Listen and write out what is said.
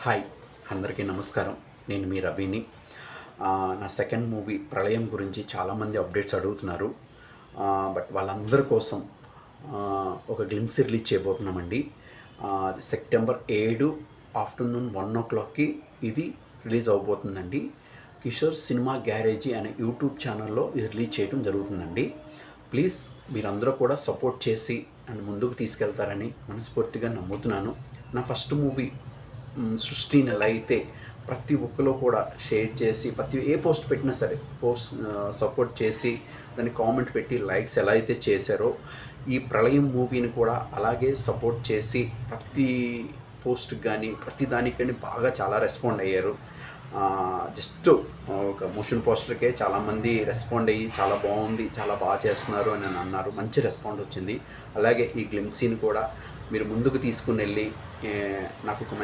Hi, అందరికీ నమస్కారం. నేను మీ రవిని. నా సెకండ్ మూవీ 'ప్రళయం' గురించి చాలామంది అప్డేట్స్ అడుగుతున్నారు. బట్ వాళ్ళందరి కోసం ఒక గ్లిమ్స్ రిలీజ్ చేయబోతున్నామండి. సెప్టెంబర్ 7 ఆఫ్టర్నూన్ 1 ఇది రిలీజ్ అవబోతుందండి. కిషోర్ సినిమా గ్యారేజీ అనే యూట్యూబ్ ఛానల్లో ఇది రిలీజ్ చేయడం జరుగుతుందండి. ప్లీజ్ మీరందరూ కూడా సపోర్ట్ చేసి నన్ను ముందుకు తీసుకెళ్తారని మనస్ఫూర్తిగా నమ్ముతున్నాను. నా ఫస్ట్ మూవీ సృష్టిని ఎలా అయితే ప్రతి ఒక్కరు కూడా షేర్ చేసి ఏ పోస్ట్ పెట్టినా సరే సపోర్ట్ చేసి దాన్ని కామెంట్ పెట్టి లైక్స్ ఎలా అయితే చేశారో ఈ 'ప్రళయం' మూవీని కూడా అలాగే సపోర్ట్ చేసి ప్రతి పోస్ట్కి కానీ ప్రతి దానికి కానీ బాగా చాలా రెస్పాండ్ అయ్యారు. జస్ట్ ఒక మోషన్ పోస్టర్కే చాలామంది రెస్పాండ్ అయ్యి చాలా బాగుంది, చాలా బాగా చేస్తున్నారు అని అన్నారు. మంచి రెస్పాండ్ వచ్చింది. అలాగే ఈ గ్లిమ్సీని కూడా మీరు ముందుకు తీసుకుని వెళ్ళి నాకు ఒక మంచి